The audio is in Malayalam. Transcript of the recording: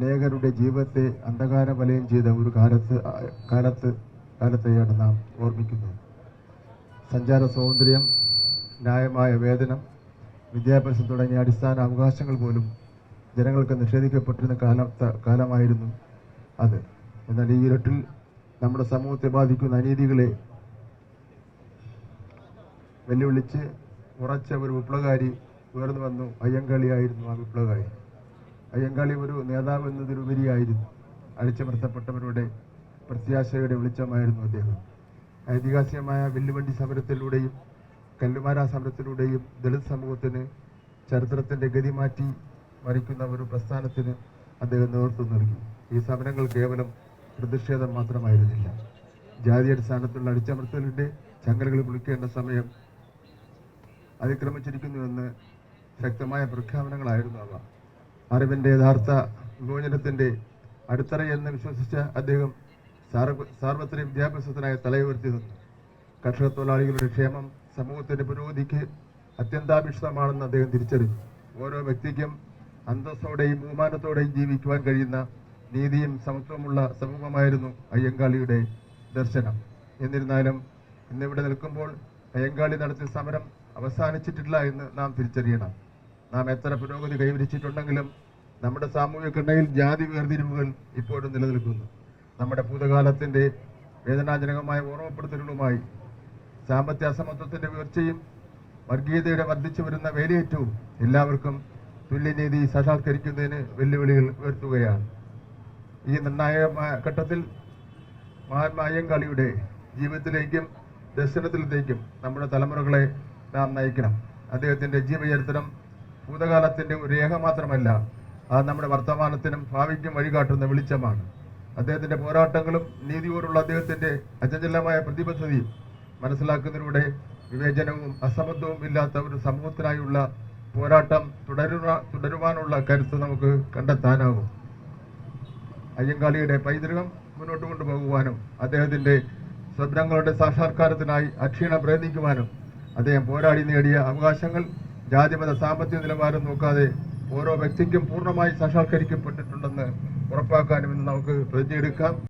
അനേകരുടെ ജീവിതത്തെ അന്ധകാര വലയം ചെയ്ത ഒരു കാലത്തെയാണ് നാം ഓർമ്മിക്കുന്നത്. സഞ്ചാര സ്വാതന്ത്ര്യം, ന്യായമായ വേതനം, വിദ്യാഭ്യാസം തുടങ്ങിയ അടിസ്ഥാന അവകാശങ്ങൾ പോലും ജനങ്ങൾക്ക് നിഷേധിക്കപ്പെട്ടിരുന്ന കാലമായിരുന്നു അത്. എന്നാൽ ഈ ഇരുട്ടിൽ നമ്മുടെ സമൂഹത്തെ ബാധിക്കുന്ന അനീതികളെ വെല്ലുവിളിച്ച് ഉറച്ച ഒരു വിപ്ലവകാരി ഉയർന്നു വന്നു. അയ്യങ്കാളിയായിരുന്നു ആ വിപ്ലവകാരി. അയ്യങ്കാളി ഒരു നേതാവ് എന്നതിലുപരിയായിരുന്നു. അടിച്ചമർത്തപ്പെട്ടവരുടെ പ്രത്യാശയുടെ വെളിച്ചമായിരുന്നു അദ്ദേഹം. ഐതിഹാസികമായ വില്ലുവണ്ടി സമരത്തിലൂടെയും കല്ലുമാര സമരത്തിലൂടെയും ദളിത് സമൂഹത്തിന് ചരിത്രത്തിന്റെ ഗതി മാറ്റി മറിക്കുന്ന ഒരു പ്രസ്ഥാനത്തിന് അദ്ദേഹം നേതൃത്വം നൽകി. ഈ സമരങ്ങൾ കേവലം പ്രതിഷേധം മാത്രമായിരുന്നില്ല. ജാതിയടിസ്ഥാനത്തുള്ള അടിച്ചമർത്തലിന്റെ ചങ്ങലകൾ കുളിക്കേണ്ട സമയം അതിക്രമിച്ചിരിക്കുന്നുവെന്ന് ശക്തമായ പ്രഖ്യാപനങ്ങളായിരുന്നു അവ. അറിവിന്റെ യഥാർത്ഥ വിമോചനത്തിന്റെ അടിത്തറയെന്ന് വിശ്വസിച്ച അദ്ദേഹം സാർവത്രിക വിദ്യാഭ്യാസത്തിനായി തലയുയർത്തി നിന്നു. കർഷക തൊഴിലാളികളുടെ ക്ഷേമം സമൂഹത്തിന്റെ പുരോഗതിക്ക് അത്യന്താപേക്ഷിതമാണെന്ന് അദ്ദേഹം തിരിച്ചറിഞ്ഞു. ഓരോ വ്യക്തിക്കും അന്തസ്സോടെയും ബഹുമാനത്തോടെയും ജീവിക്കുവാൻ കഴിയുന്ന നീതിയും സമത്വമുള്ള സമൂഹമായിരുന്നു അയ്യങ്കാളിയുടെ ദർശനം. എന്നിരുന്നാലും ഇന്നിവിടെ നിൽക്കുമ്പോൾ അയ്യങ്കാളി നടത്തിയ സമരം അവസാനിച്ചിട്ടില്ല എന്ന് നാം തിരിച്ചറിയണം. നാം എത്ര പുരോഗതി കൈവരിച്ചിട്ടുണ്ടെങ്കിലും നമ്മുടെ സാമൂഹിക ഘടനയിൽ ജാതി വേർതിരിവുകൾ ഇപ്പോഴും നിലനിൽക്കുന്നു. നമ്മുടെ ഭൂതകാലത്തിന്റെ വേദനാജനകമായ ഓർമ്മപ്പെടുത്തലുകളുമായി സാമ്പത്തിക അസമത്വത്തിന്റെ ഉയർച്ചയും വർഗീയതയുടെ വർദ്ധിച്ചു വരുന്ന വേലിയേറ്റവും എല്ലാവർക്കും തുല്യനീതി സാക്ഷാത്കരിക്കുന്നതിന് വെല്ലുവിളികൾ ഉയർത്തുകയാണ്. ഈ നിർണായകമായ ഘട്ടത്തിൽ മഹാത്മാ അയ്യങ്കാളിയുടെ ജീവിതത്തിലേക്കും ദർശനത്തിലേക്കും നമ്മുടെ തലമുറകളെ നാം നയിക്കണം. അദ്ദേഹത്തിന്റെ ജീവചരിത്രം ഭൂതകാലത്തിന്റെ ഒരു രേഖ മാത്രമല്ല, അത് നമ്മുടെ വർത്തമാനത്തിനും ഭാവിക്കും വഴികാട്ടുന്ന വെളിച്ചമാണ്. അദ്ദേഹത്തിന്റെ പോരാട്ടങ്ങളും നീതിയോടുള്ള അദ്ദേഹത്തിന്റെ അചഞ്ചലമായ പ്രതിബദ്ധതയും മനസ്സിലാക്കുന്നതിലൂടെ വിവേചനവും അസമത്വവും ഇല്ലാത്ത ഒരു സമൂഹത്തിനായുള്ള പോരാട്ടം തുടരുവാനുള്ള കരുത്ത് നമുക്ക് കണ്ടെത്താനാകും. അയ്യങ്കാളിയുടെ പൈതൃകം മുന്നോട്ട് കൊണ്ടുപോകുവാനും അദ്ദേഹത്തിന്റെ സ്വപ്നങ്ങളുടെ സാക്ഷാത്കാരത്തിനായി അക്ഷീണം പ്രയത്നിക്കുവാനും അദ്ദേഹം പോരാടി നേടിയ അവകാശങ്ങൾ ജാതിമത സാമ്പത്തിക നിലവാരം നോക്കാതെ ഓരോ വ്യക്തിക്കും പൂർണ്ണമായി സാക്ഷാത്കരിക്കപ്പെട്ടിട്ടുണ്ടെന്ന് ഉറപ്പാക്കാനും ഇന്ന് നമുക്ക് പ്രതിജ്ഞയെടുക്കാം.